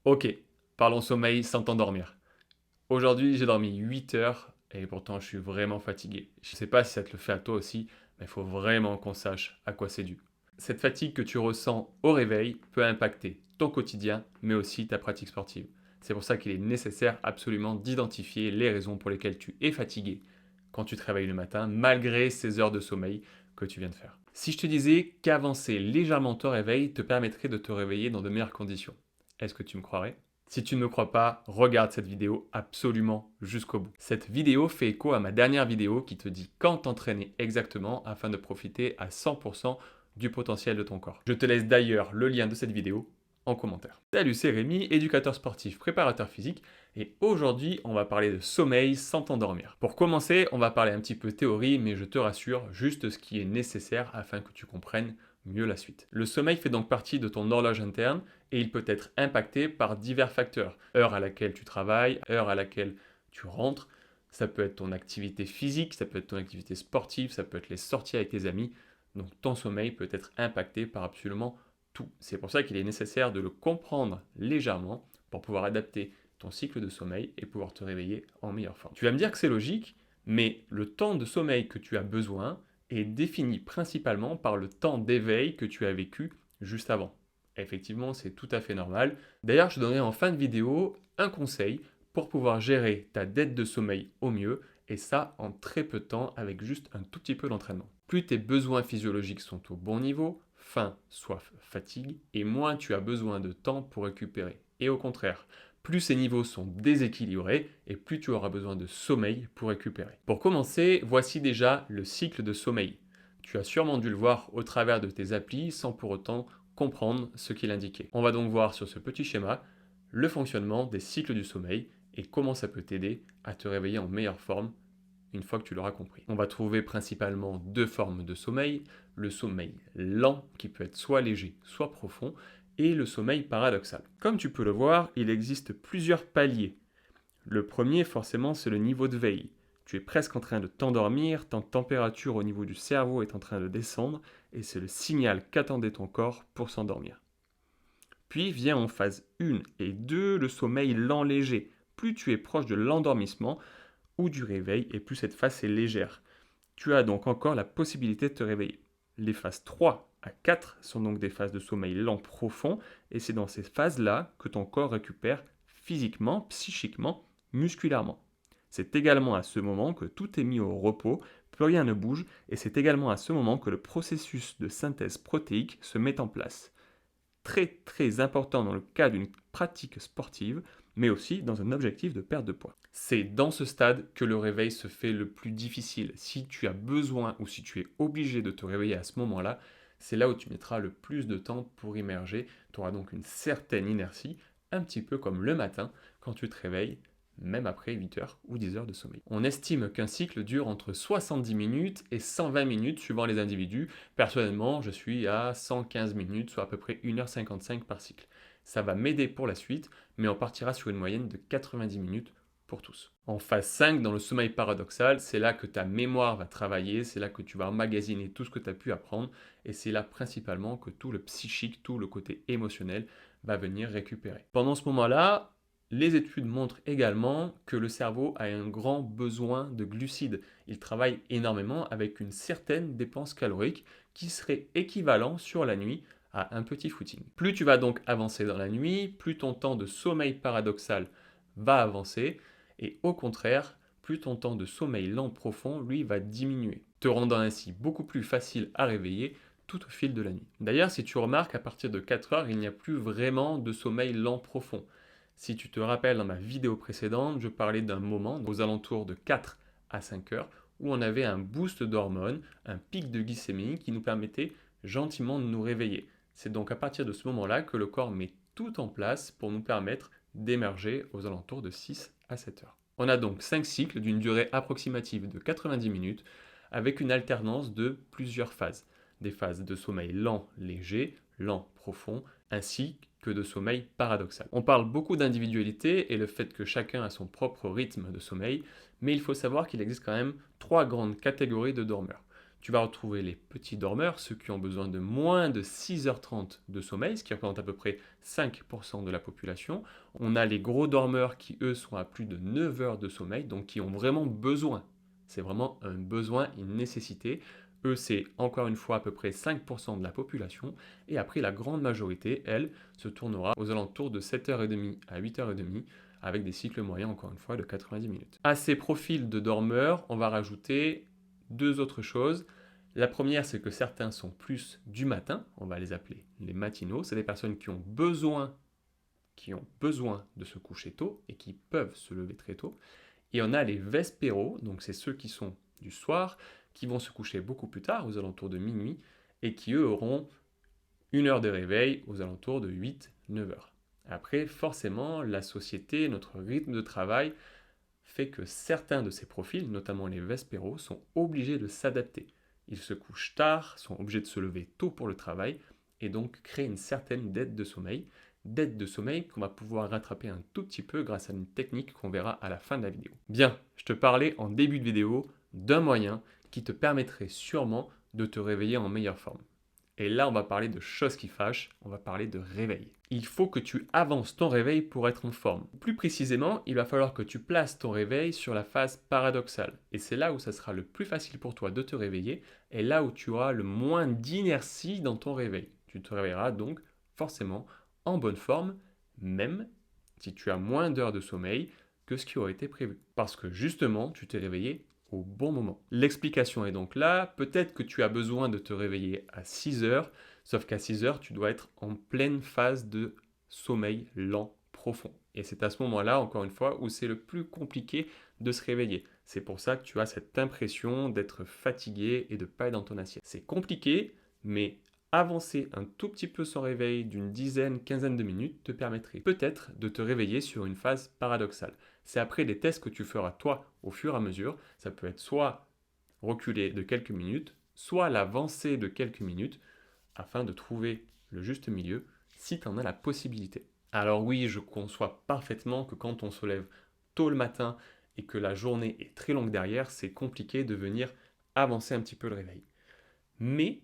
Ok, parlons sommeil sans t'endormir. Aujourd'hui, j'ai dormi 8 heures et pourtant je suis vraiment fatigué. Je ne sais pas si ça te le fait à toi aussi, mais il faut vraiment qu'on sache à quoi c'est dû. Cette fatigue que tu ressens au réveil peut impacter ton quotidien, mais aussi ta pratique sportive. C'est pour ça qu'il est nécessaire absolument d'identifier les raisons pour lesquelles tu es fatigué quand tu te réveilles le matin, malgré ces heures de sommeil que tu viens de faire. Si je te disais qu'avancer légèrement ton réveil te permettrait de te réveiller dans de meilleures conditions, est-ce que tu me croirais? Si tu ne me crois pas, regarde cette vidéo absolument jusqu'au bout. Cette vidéo fait écho à ma dernière vidéo qui te dit quand t'entraîner exactement afin de profiter à 100% du potentiel de ton corps. Je te laisse d'ailleurs le lien de cette vidéo en commentaire. Salut, c'est Rémi, éducateur sportif, préparateur physique, et aujourd'hui on va parler de sommeil sans t'endormir. Pour commencer, on va parler un petit peu théorie, mais je te rassure, juste ce qui est nécessaire afin que tu comprennes mieux la suite. Le sommeil fait donc partie de ton horloge interne et il peut être impacté par divers facteurs. Heure à laquelle tu travailles, heure à laquelle tu rentres, ça peut être ton activité physique, ça peut être ton activité sportive, ça peut être les sorties avec tes amis. Donc ton sommeil peut être impacté par absolument tout. C'est pour ça qu'il est nécessaire de le comprendre légèrement pour pouvoir adapter ton cycle de sommeil et pouvoir te réveiller en meilleure forme. Tu vas me dire que c'est logique, mais le temps de sommeil que tu as besoin est défini principalement par le temps d'éveil que tu as vécu juste avant. Effectivement, c'est tout à fait normal. D'ailleurs, je te donnerai en fin de vidéo un conseil pour pouvoir gérer ta dette de sommeil au mieux, et ça en très peu de temps avec juste un tout petit peu d'entraînement. Plus tes besoins physiologiques sont au bon niveau, faim, soif, fatigue, et moins tu as besoin de temps pour récupérer. Et au contraire, plus ces niveaux sont déséquilibrés et plus tu auras besoin de sommeil pour récupérer. Pour commencer, voici déjà le cycle de sommeil. Tu as sûrement dû le voir au travers de tes applis sans pour autant comprendre ce qu'il indiquait. On va donc voir sur ce petit schéma le fonctionnement des cycles du sommeil et comment ça peut t'aider à te réveiller en meilleure forme une fois que tu l'auras compris. On va trouver principalement deux formes de sommeil, le sommeil lent qui peut être soit léger, soit profond, et le sommeil paradoxal. Comme tu peux le voir, il existe plusieurs paliers. Le premier, forcément, c'est le niveau de veille. Tu es presque en train de t'endormir, ta température au niveau du cerveau est en train de descendre, et c'est le signal qu'attendait ton corps pour s'endormir. Puis vient en phase 1 et 2 le sommeil lent léger. Plus tu es proche de l'endormissement ou du réveil, et plus cette phase est légère. Tu as donc encore la possibilité de te réveiller. Les phases 3 à 4 sont donc des phases de sommeil lent profond, et c'est dans ces phases-là que ton corps récupère physiquement, psychiquement, musculairement. C'est également à ce moment que tout est mis au repos, plus rien ne bouge, et c'est également à ce moment que le processus de synthèse protéique se met en place. Très très important dans le cas d'une pratique sportive, mais aussi dans un objectif de perte de poids. C'est dans ce stade que le réveil se fait le plus difficile. Si tu as besoin ou si tu es obligé de te réveiller à ce moment-là, c'est là où tu mettras le plus de temps pour immerger. Tu auras donc une certaine inertie, un petit peu comme le matin quand tu te réveilles, même après 8 heures ou 10 heures de sommeil. On estime qu'un cycle dure entre 70 minutes et 120 minutes suivant les individus. Personnellement, je suis à 115 minutes, soit à peu près 1h55 par cycle. Ça va m'aider pour la suite, mais on partira sur une moyenne de 90 minutes pour tous. En phase 5, dans le sommeil paradoxal, c'est là que ta mémoire va travailler, c'est là que tu vas emmagasiner tout ce que tu as pu apprendre, et c'est là principalement que tout le psychique, tout le côté émotionnel va venir récupérer. Pendant ce moment-là, les études montrent également que le cerveau a un grand besoin de glucides. Il travaille énormément avec une certaine dépense calorique qui serait équivalent sur la nuit à un petit footing. Plus tu vas donc avancer dans la nuit, plus ton temps de sommeil paradoxal va avancer et au contraire, plus ton temps de sommeil lent profond, lui, va diminuer, te rendant ainsi beaucoup plus facile à réveiller tout au fil de la nuit. D'ailleurs, si tu remarques, à partir de 4 heures, il n'y a plus vraiment de sommeil lent profond. Si tu te rappelles, dans ma vidéo précédente, je parlais d'un moment aux alentours de 4 à 5 heures où on avait un boost d'hormones, un pic de glycémie qui nous permettait gentiment de nous réveiller. C'est donc à partir de ce moment-là que le corps met tout en place pour nous permettre d'émerger aux alentours de 6 à 7 heures. On a donc 5 cycles d'une durée approximative de 90 minutes avec une alternance de plusieurs phases. Des phases de sommeil lent, léger, lent, profond, ainsi que de sommeil paradoxal. On parle beaucoup d'individualité et le fait que chacun a son propre rythme de sommeil, mais il faut savoir qu'il existe quand même trois grandes catégories de dormeurs. Tu vas retrouver les petits dormeurs, ceux qui ont besoin de moins de 6h30 de sommeil, ce qui représente à peu près 5% de la population. On a les gros dormeurs qui, eux, sont à plus de 9 heures de sommeil, donc qui ont vraiment besoin. C'est vraiment un besoin, une nécessité. Eux, c'est encore une fois à peu près 5% de la population. Et après, la grande majorité, elle, se tournera aux alentours de 7h30 à 8h30 avec des cycles moyens, encore une fois, de 90 minutes. À ces profils de dormeurs, on va rajouter deux autres choses. La première, c'est que certains sont plus du matin, on va les appeler les matinaux. C'est des personnes qui ont besoin de se coucher tôt et qui peuvent se lever très tôt. Et on a les vespéros, donc c'est ceux qui sont du soir, qui vont se coucher beaucoup plus tard, aux alentours de minuit, et qui eux auront une heure de réveil aux alentours de 8-9 heures. Après, forcément, la société, notre rythme de travail fait que certains de ces profils, notamment les vespéros, sont obligés de s'adapter. Ils se couchent tard, sont obligés de se lever tôt pour le travail, et donc créent une certaine dette de sommeil. Dette de sommeil qu'on va pouvoir rattraper un tout petit peu grâce à une technique qu'on verra à la fin de la vidéo. Bien, je te parlais en début de vidéo d'un moyen qui te permettrait sûrement de te réveiller en meilleure forme. Et là, on va parler de choses qui fâchent, on va parler de réveil. Il faut que tu avances ton réveil pour être en forme. Plus précisément, il va falloir que tu places ton réveil sur la phase paradoxale. Et c'est là où ça sera le plus facile pour toi de te réveiller et là où tu auras le moins d'inertie dans ton réveil. Tu te réveilleras donc forcément en bonne forme, même si tu as moins d'heures de sommeil que ce qui aurait été prévu. Parce que justement, tu t'es réveillé au bon moment. L'explication est donc là, peut-être que tu as besoin de te réveiller à 6 heures, sauf qu'à 6 heures, tu dois être en pleine phase de sommeil lent, profond. Et c'est à ce moment-là, encore une fois, où c'est le plus compliqué de se réveiller. C'est pour ça que tu as cette impression d'être fatigué et de ne pas être dans ton assiette. C'est compliqué, mais avancer un tout petit peu son réveil d'une dizaine, quinzaine de minutes te permettrait peut-être de te réveiller sur une phase paradoxale. C'est après des tests que tu feras toi au fur et à mesure. Ça peut être soit reculer de quelques minutes, soit l'avancer de quelques minutes afin de trouver le juste milieu si tu en as la possibilité. Alors oui, je conçois parfaitement que quand on se lève tôt le matin et que la journée est très longue derrière, c'est compliqué de venir avancer un petit peu le réveil. Mais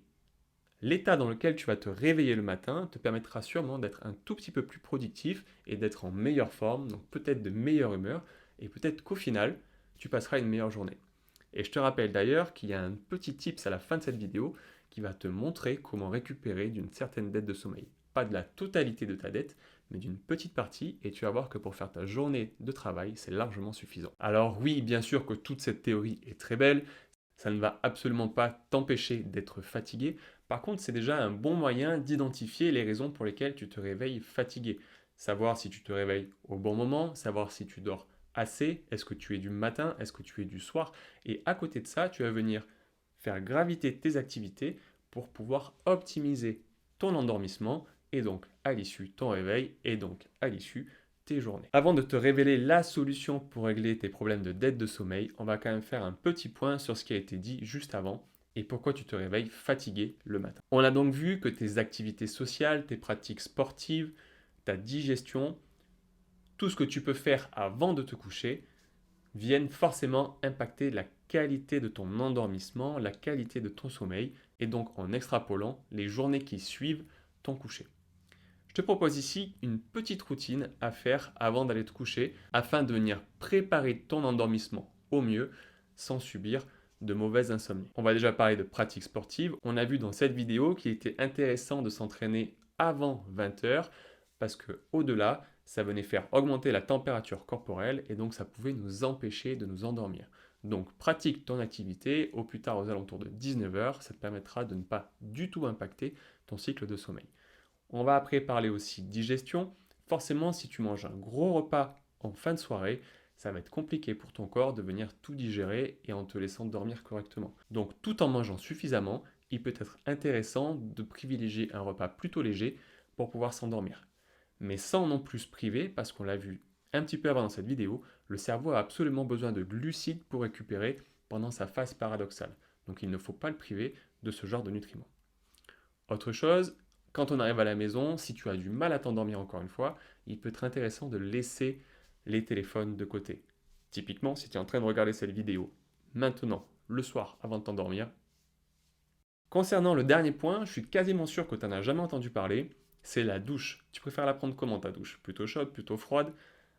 l'état dans lequel tu vas te réveiller le matin te permettra sûrement d'être un tout petit peu plus productif et d'être en meilleure forme, donc peut-être de meilleure humeur, et peut-être qu'au final, tu passeras une meilleure journée. Et je te rappelle d'ailleurs qu'il y a un petit tips à la fin de cette vidéo qui va te montrer comment récupérer d'une certaine dette de sommeil. Pas de la totalité de ta dette, mais d'une petite partie, et tu vas voir que pour faire ta journée de travail, c'est largement suffisant. Alors oui, bien sûr que toute cette théorie est très belle, ça ne va absolument pas t'empêcher d'être fatigué. Par contre, c'est déjà un bon moyen d'identifier les raisons pour lesquelles tu te réveilles fatigué. Savoir si tu te réveilles au bon moment, savoir si tu dors assez, est-ce que tu es du matin, est-ce que tu es du soir. Et à côté de ça, tu vas venir faire graviter tes activités pour pouvoir optimiser ton endormissement et donc à l'issue ton réveil et donc à l'issue tes journées. Avant de te révéler la solution pour régler tes problèmes de dette de sommeil, on va quand même faire un petit point sur ce qui a été dit juste avant et pourquoi tu te réveilles fatigué le matin. On a donc vu que tes activités sociales, tes pratiques sportives, ta digestion, tout ce que tu peux faire avant de te coucher viennent forcément impacter la qualité de ton endormissement, la qualité de ton sommeil et donc en extrapolant les journées qui suivent ton coucher. Je te propose ici une petite routine à faire avant d'aller te coucher afin de venir préparer ton endormissement au mieux sans subir de mauvaises insomnies. On va déjà parler de pratiques sportives. On a vu dans cette vidéo qu'il était intéressant de s'entraîner avant 20 heures parce que au-delà, ça venait faire augmenter la température corporelle et donc ça pouvait nous empêcher de nous endormir. Donc pratique ton activité au plus tard aux alentours de 19 heures, ça te permettra de ne pas du tout impacter ton cycle de sommeil. On va après parler aussi digestion. Forcément, si tu manges un gros repas en fin de soirée, ça va être compliqué pour ton corps de venir tout digérer et en te laissant dormir correctement. Donc tout en mangeant suffisamment, il peut être intéressant de privilégier un repas plutôt léger pour pouvoir s'endormir. Mais sans non plus se priver, parce qu'on l'a vu un petit peu avant dans cette vidéo, le cerveau a absolument besoin de glucides pour récupérer pendant sa phase paradoxale. Donc il ne faut pas le priver de ce genre de nutriments. Autre chose, quand on arrive à la maison, si tu as du mal à t'endormir encore une fois, il peut être intéressant de laisser les téléphones de côté. Typiquement, si tu es en train de regarder cette vidéo maintenant, le soir, avant de t'endormir, Concernant le dernier point, je suis quasiment sûr que tu n'en as jamais entendu parler, c'est la douche. Tu préfères la prendre comment ta douche? Plutôt chaude, plutôt froide?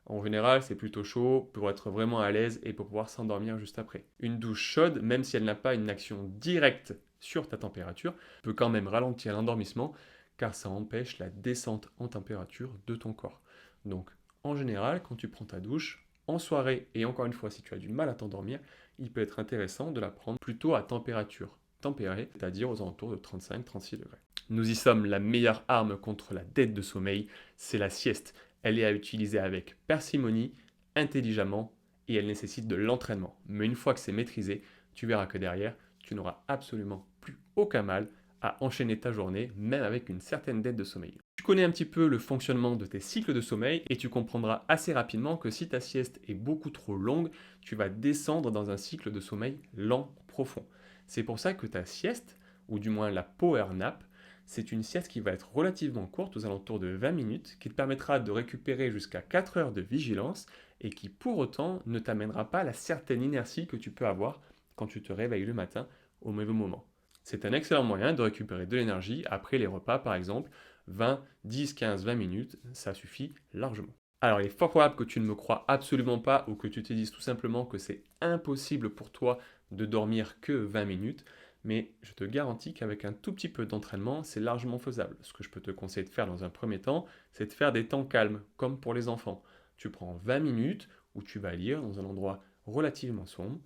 En général, c'est plutôt chaud pour être vraiment à l'aise et pour pouvoir s'endormir juste après. Une douche chaude, même si elle n'a pas une action directe sur ta température, peut quand même ralentir l'endormissement car ça empêche la descente en température de ton corps. Donc, en général, quand tu prends ta douche, en soirée, et encore une fois, si tu as du mal à t'endormir, il peut être intéressant de la prendre plutôt à température tempérée, c'est-à-dire aux alentours de 35-36 degrés. Nous y sommes, la meilleure arme contre la dette de sommeil, c'est la sieste. Elle est à utiliser avec parcimonie, intelligemment, et elle nécessite de l'entraînement. Mais une fois que c'est maîtrisé, tu verras que derrière, tu n'auras absolument plus aucun mal à enchaîner ta journée, même avec une certaine dette de sommeil. Tu connais un petit peu le fonctionnement de tes cycles de sommeil et tu comprendras assez rapidement que si ta sieste est beaucoup trop longue, tu vas descendre dans un cycle de sommeil lent, profond. C'est pour ça que ta sieste, ou du moins la power nap, c'est une sieste qui va être relativement courte, aux alentours de 20 minutes, qui te permettra de récupérer jusqu'à 4 heures de vigilance et qui pour autant ne t'amènera pas la certaine inertie que tu peux avoir quand tu te réveilles le matin au mauvais moment. C'est un excellent moyen de récupérer de l'énergie après les repas par exemple, 20, 10, 15, 20 minutes, ça suffit largement. Alors il est fort probable que tu ne me crois absolument pas ou que tu te dises tout simplement que c'est impossible pour toi de dormir que 20 minutes, mais je te garantis qu'avec un tout petit peu d'entraînement, c'est largement faisable. Ce que je peux te conseiller de faire dans un premier temps, c'est de faire des temps calmes, comme pour les enfants. Tu prends 20 minutes où tu vas lire dans un endroit relativement sombre,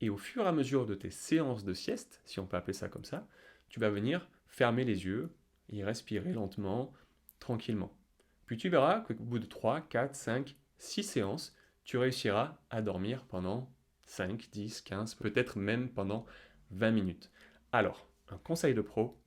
et au fur et à mesure de tes séances de sieste, si on peut appeler ça comme ça, tu vas venir fermer les yeux et respirer lentement, tranquillement. Puis tu verras qu'au bout de 3, 4, 5, 6 séances, tu réussiras à dormir pendant 5, 10, 15, peut-être même pendant 20 minutes. Alors, un conseil de pro,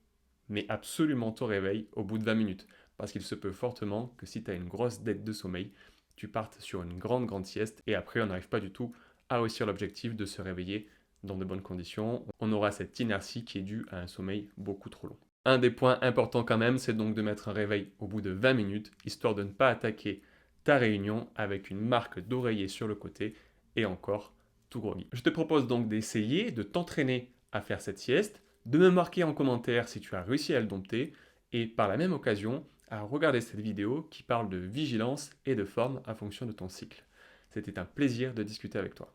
mets absolument ton réveil au bout de 20 minutes, parce qu'il se peut fortement que si tu as une grosse dette de sommeil, tu partes sur une grande sieste et après on n'arrive pas du tout à réussir l'objectif de se réveiller dans de bonnes conditions. On aura cette inertie qui est due à un sommeil beaucoup trop long. Un des points importants quand même, c'est donc de mettre un réveil au bout de 20 minutes, histoire de ne pas attaquer ta réunion avec une marque d'oreiller sur le côté et encore tout groggy. Je te propose donc d'essayer de t'entraîner à faire cette sieste, de me marquer en commentaire si tu as réussi à le dompter et par la même occasion à regarder cette vidéo qui parle de vigilance et de forme à fonction de ton cycle. C'était un plaisir de discuter avec toi.